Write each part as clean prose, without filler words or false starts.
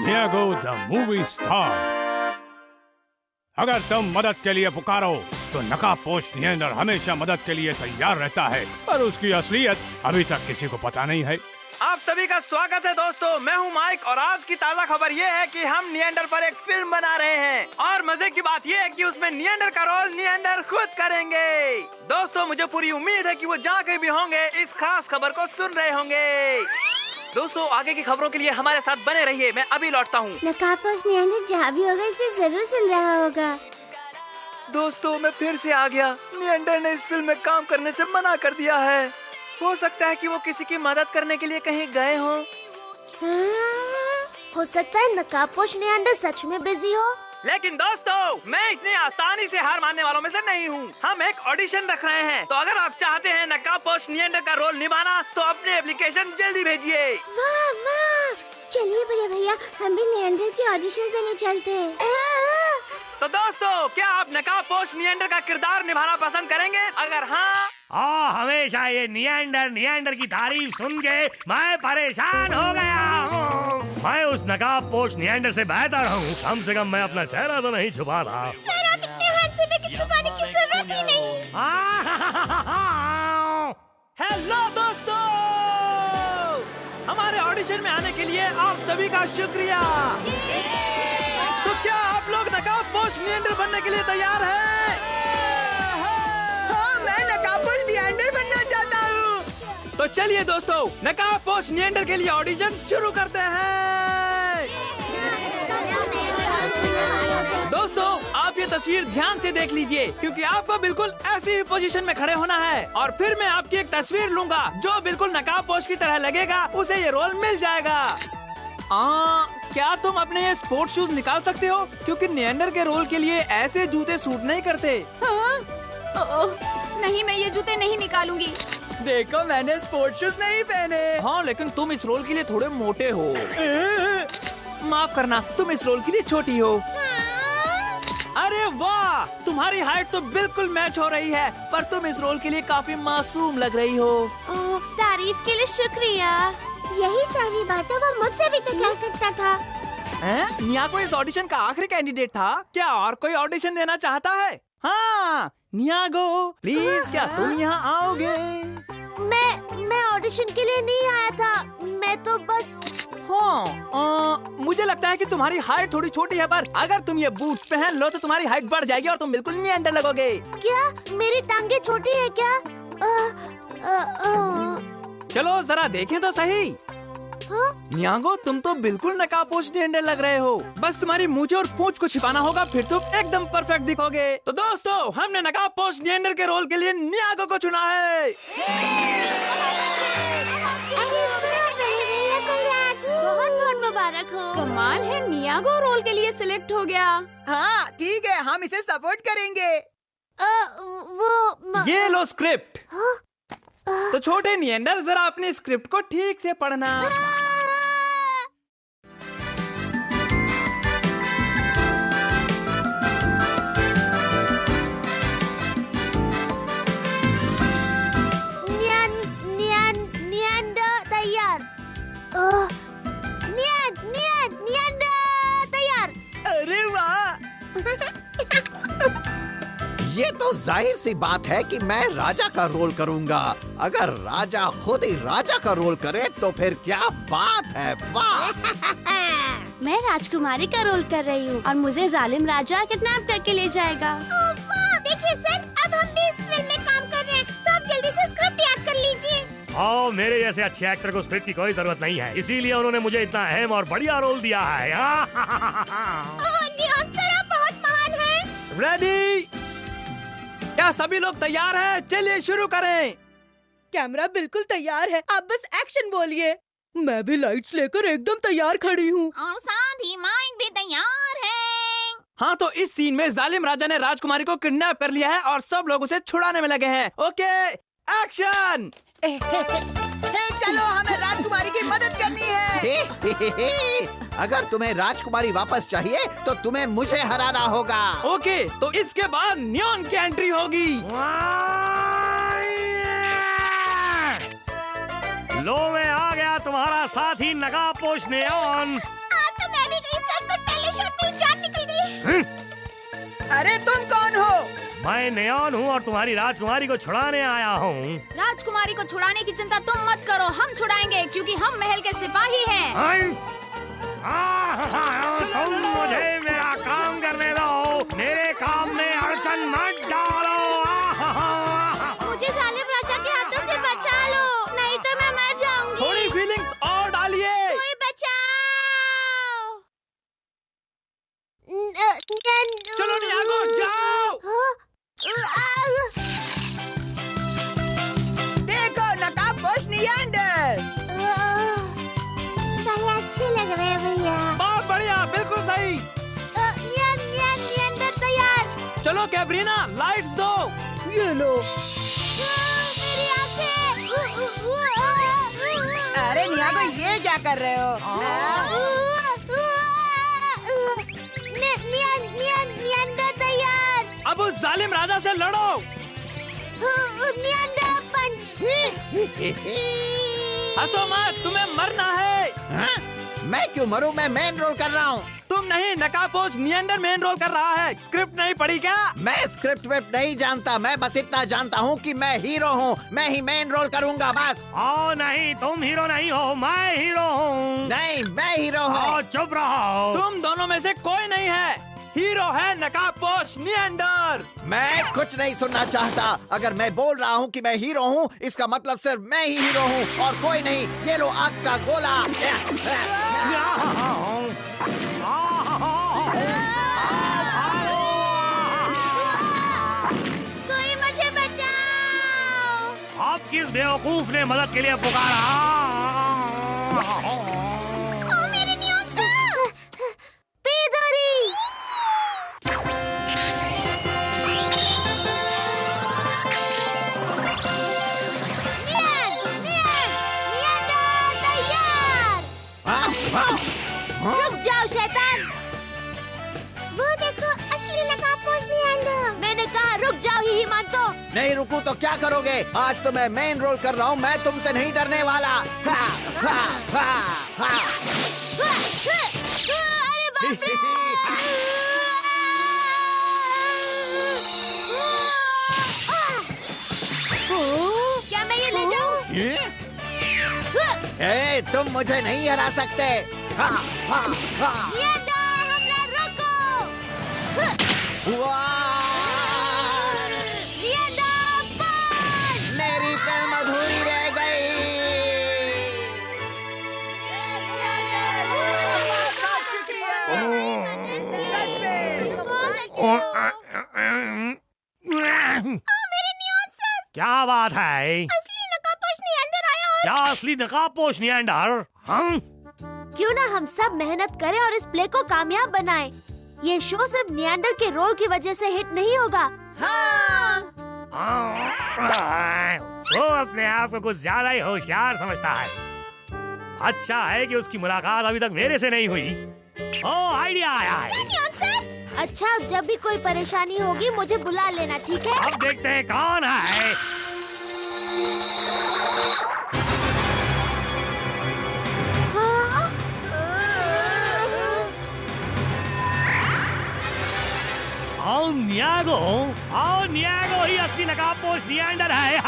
नियागो the movie star. अगर तुम मदद के लिए पुकारो तो नकाबपोश नियंडर हमेशा मदद के लिए तैयार रहता है, पर उसकी असलियत अभी तक किसी को पता नहीं है। आप सभी का स्वागत है दोस्तों, मैं हूं माइक और आज की ताज़ा खबर ये है कि हम नियंडर पर एक फिल्म बना रहे हैं और मजे की बात ये है कि उसमें नियंडर का रोल नियंडर खुद करेंगे। दोस्तों मुझे पूरी उम्मीद है कि वो जहाँ कहीं भी होंगे इस खास खबर को सुन रहे होंगे। दोस्तों आगे की खबरों के लिए हमारे साथ बने रहिए, मैं अभी लौटता हूँ। नकाबपोश नियंडर जहाँ भी होगा इसे जरूर सुन रहा होगा। दोस्तों मैं फिर से आ गया। नियंडर ने इस फिल्म में काम करने से मना कर दिया है। हो सकता है कि वो किसी की मदद करने के लिए कहीं गए हों। हो सकता है नकाबपोश नियंडर सच में बिजी हो। लेकिन दोस्तों मैं इतनी आसानी से हार मानने वालों में से नहीं हूँ। हम एक ऑडिशन रख रहे हैं, तो अगर आप चाहते हैं नकाबपोश नियंडर का रोल निभाना तो अपने एप्लीकेशन जल्दी भेजिए। वाह वाह, चलिए बड़े भैया हम भी नियंडर की ऑडिशन देने चलते हैं। तो दोस्तों क्या आप नकाबपोश नियंडर का किरदार निभाना पसंद करेंगे? अगर हाँ, हमेशा ये नियंडर की तारीफ सुन के मैं परेशान हो गया हूँ। मैं उस नकाबपोश नियंडर से बेहतर हूँ। कम से कम मैं अपना चेहरा तो नहीं छुपा रहा। सर आप इतने हैंडसम हैं कि छुपाने की जरूरत ही नहीं। हेलो दोस्तों, हमारे ऑडिशन में आने के लिए आप सभी का शुक्रिया। तो क्या आप लोग नकाबपोश नियंडर बनने के लिए तैयार हैं? हाँ, मैं नकाबपोश नियंडर बनना चाहता हूँ। तो चलिए दोस्तों नकाबपोश नियंडर के लिए ऑडिशन शुरू करते हैं। दोस्तों आप ये तस्वीर ध्यान से देख लीजिए क्योंकि आपको बिल्कुल ऐसी ही पोजीशन में खड़े होना है और फिर मैं आपकी एक तस्वीर लूंगा जो बिल्कुल नकाबपोश की तरह लगेगा, उसे ये रोल मिल जाएगा। क्या तुम अपने ये स्पोर्ट्स शूज निकाल सकते हो? क्योंकि नियंडर के रोल के लिए ऐसे जूते सूट नहीं करते। नहीं, मैं ये जूते नहीं निकालूंगी। देखो मैंने स्पोर्ट्स शूज नहीं पहने। हाँ लेकिन तुम इस रोल के लिए थोड़े मोटे हो। माफ करना, तुम इस रोल के लिए छोटी हो। अरे वाह, तुम्हारी हाइट तो बिल्कुल मैच हो रही है, पर तुम इस रोल के लिए काफी मासूम लग रही हो। तारीफ के लिए शुक्रिया। यही सारी बातें वो मुझसे भी तो कह सकता था। नियागो इस ऑडिशन का आखिरी कैंडिडेट था। क्या और कोई ऑडिशन देना चाहता है? हाँ नियागो प्लीज, क्या तुम यहाँ आओगे? मैं ऑडिशन के लिए नहीं आया था, मैं तो बस। हाँ मुझे लगता है कि तुम्हारी हाइट थोड़ी छोटी है, पर अगर तुम ये बूट्स पहन लो तो तुम्हारी हाइट बढ़ जाएगी और तुम बिल्कुल नियंडर लगोगे। क्या मेरी टांगे छोटी है क्या? चलो जरा देखें तो सही। नियागो तुम तो बिल्कुल नकाबपोश नियंडर लग रहे हो। बस तुम्हारी मूंछ और पूंछ को छिपाना होगा, फिर तुम एकदम परफेक्ट दिखोगे। तो दोस्तों हमने नकाबपोश नियंडर के रोल के लिए नियागो को चुना है। बहुत बहुत मुबारक हो। कमाल है, नियागो रोल के लिए सिलेक्ट हो गया। हाँ ठीक है, हम इसे सपोर्ट करेंगे। ये लो स्क्रिप्ट। तो छोटे नियंडर जरा अपनी स्क्रिप्ट को ठीक से पढ़ना। नियंडर तैयार। नियंडर तैयार। अरे वाह, ये तो जाहिर सी बात है कि मैं राजा का रोल करूंगा। अगर राजा खुद ही राजा का रोल करे तो फिर क्या बात है। वाह। मैं राजकुमारी का रोल कर रही हूँ और मुझे जालिम राजा किडनैप करके ले जाएगा। देखिए सर, अब हम भी इस फिल्म में काम कर रहे हैं, तो आप जल्दी से स्क्रिप्ट याद कर लीजिए। मेरे जैसे अच्छे एक्टर को स्क्रिप्ट की कोई जरूरत नहीं है, इसीलिए उन्होंने मुझे इतना अहम और बढ़िया रोल दिया है। लियोन सर आप बहुत महान हैं। रेडी? क्या सभी लोग तैयार हैं? चलिए शुरू करें। कैमरा बिल्कुल तैयार है, आप बस एक्शन बोलिए। मैं भी लाइट्स लेकर एकदम तैयार खड़ी हूँ। और साथ ही माइक भी तैयार है। हाँ तो इस सीन में जालिम राजा ने राजकुमारी को किडनैप कर लिया है और सब लोग उसे छुड़ाने में लगे हैं। Okay action. चलो हमें राजकुमारी की मदद करनी है। अगर तुम्हें राजकुमारी वापस चाहिए तो तुम्हें मुझे हराना होगा। ओके तो इसके बाद नियॉन की एंट्री होगी। लो मैं आ गया तुम्हारा साथी नकाबपोश नियॉन। तो मैं भी गई सर, पर पहले शॉट में जान निकल गई। अरे तुम कौन हो? मैं नियॉन हूँ और तुम्हारी राजकुमारी को छुड़ाने आया हूँ। राजकुमारी को छुड़ाने की चिंता तुम मत करो, हम छुड़ाएंगे क्योंकि हम महल के सिपाही हैं। तुम मुझे मेरा काम करने दो, मेरे काम में अड़चन मत डालो। मुझे जालिम राजा के हाथों से बचा लो, नहीं तो मैं मर जाऊंगी। थोड़ी फीलिंग्स और डालिए। कोई बचाओ। चलो नियागो, जाओ। देखो नकाबपोश नियांडर। बड़े अच्छे लग रहे हैं भैया। बहुत बढ़िया, बिल्कुल सही। नियांडर तैयार। चलो कैब्रीना, लाइट्स दो। ये लो। मेरी आंखें। अरे नियागो, ये क्या कर रहे हो? नियांडर तैयार। अब उस जालिम राजा से लड़ो। नियांडर पंच। हंसो मत, तुम्हें मरना है। हाँ? मैं क्यों मरूं? मैं मेन रोल कर रहा हूँ। तुम नहीं, नकाबपोश नियांडर मेन रोल कर रहा है। स्क्रिप्ट नहीं पढ़ी क्या? मैं स्क्रिप्ट विप्ट नहीं जानता, मैं बस इतना जानता हूँ कि मैं हीरो हूँ, मैं ही मेन रोल करूँगा बस। ओ नहीं, तुम हीरो नहीं हो, मैं हीरो हूँ। नहीं, मैं हीरो हूँ। चुप रहो। तुम दोनों में से कोई नहीं है। हीरो है नकाबपोश नियांडर। मैं कुछ नहीं सुनना चाहता। अगर मैं बोल रहा हूँ कि मैं हीरो हूँ, इसका मतलब सिर्फ मैं ही हीरो हूँ और कोई नहीं। ये लो आग का गोला। कोई मुझे बचाओ। अब किस बेवकूफ ने मदद के लिए पुकारा? ओ मेरे नियॉन सर। पेदरी। नियांडर तैयार। रुक जाओ शैतान। वो देखो, असली नकाबपोश नियांडर। मैंने कहा रुक जाओ, ही मान तो। नहीं रुकूं तो क्या करोगे? आज तो मैं मेन रोल कर रहा हूँ, मैं तुमसे नहीं डरने वाला। हा, हा, हा, हा। अरे बाप रे। क्या मैं ये ले जाऊं? ए, तुम मुझे नहीं हरा सकते। हा, हा, हा। नियांडर, हमला रोको। वाह! नियांडर पंच। मेरी फिल्म अधूरी रह गई। सच में। मेरे नियॉन सर। क्या बात है? असली नकाबपोश नियांडर आया और क्या असली नकाबपोश नियांडर? हम क्यों ना हम सब मेहनत करें और इस प्ले को कामयाब बनाएं। ये शो सिर्फ नियांडर के रोल की वजह से हिट नहीं होगा। वो अपने आप को कुछ ज्यादा ही होशियार समझता है। अच्छा है कि उसकी मुलाकात अभी तक मेरे से नहीं हुई। ओ आइडिया आया है। Neon sir. अच्छा, जब भी कोई परेशानी होगी मुझे बुला लेना, ठीक है? अब देखते हैं कौन है। आओ नियागो ही असली नकाबपोश नियांडर है।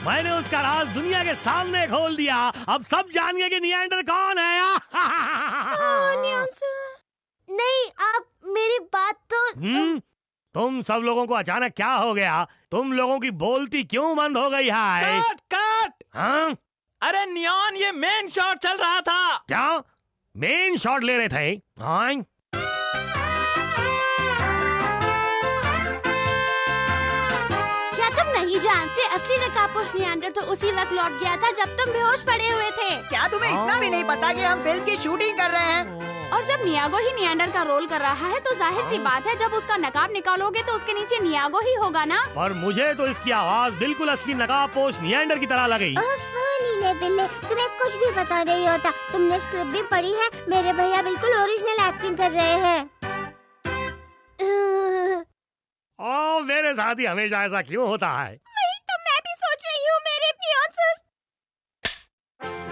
मैंने उसका राज दुनिया के सामने खोल दिया। अब सब जान गए कि नियांडर कौन है। नहीं, आप मेरी बात तो। तुम सब लोगों को अचानक क्या हो गया? तुम लोगों की बोलती क्यों बंद हो गई है? Cut cut. हाँ? अरे नियॉन, ये मेन शॉट चल रहा था। क्या मेन शॉट ले रहे थे? हाँ? क्या तुम नहीं जानते असली नकाबपोश नियांडर तो उसी वक्त लौट गया था जब तुम बेहोश पड़े हुए थे। क्या तुम्हें इतना भी नहीं पता कि हम फिल्म की शूटिंग कर रहे हैं? और जब नियागो ही नियांडर का रोल कर रहा है तो जाहिर सी बात है जब उसका नकाब निकालोगे तो उसके नीचे नियागो ही होगा ना। पर मुझे तो इसकी आवाज बिल्कुल असली नकाबपोश नियांडर की तरह लगी। नीले बिल्ले, तुम्हें कुछ भी पता नहीं होता। तुमने स्क्रिप्ट भी पढ़ी है। मेरे भैया बिल्कुल ओरिजिनल एक्टिंग कर रहे हैं। ओ मेरे साथ ही हमेशा ऐसा क्यों होता है? वही तो मैं भी सोच रही हूँ मेरे नियॉन सर।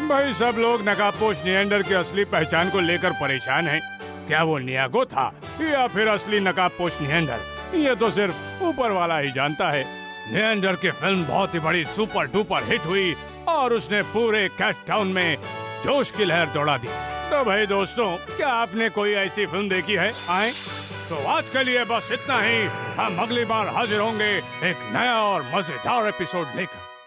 भाई सब लोग नकाबपोश नियांडर की असली पहचान को लेकर परेशान हैं। क्या वो नियागो था या फिर असली नकाबपोश नियंडर, ये तो सिर्फ ऊपर वाला ही जानता है। नियंडर की फिल्म बहुत ही बड़ी सुपर डुपर हिट हुई और उसने पूरे कैट टाउन में जोश की लहर दौड़ा दी। तो भाई दोस्तों, क्या आपने कोई ऐसी फिल्म देखी है? आए तो आज के लिए बस इतना ही। हम अगली बार हाजिर होंगे एक नया और मजेदार एपिसोड लेकर।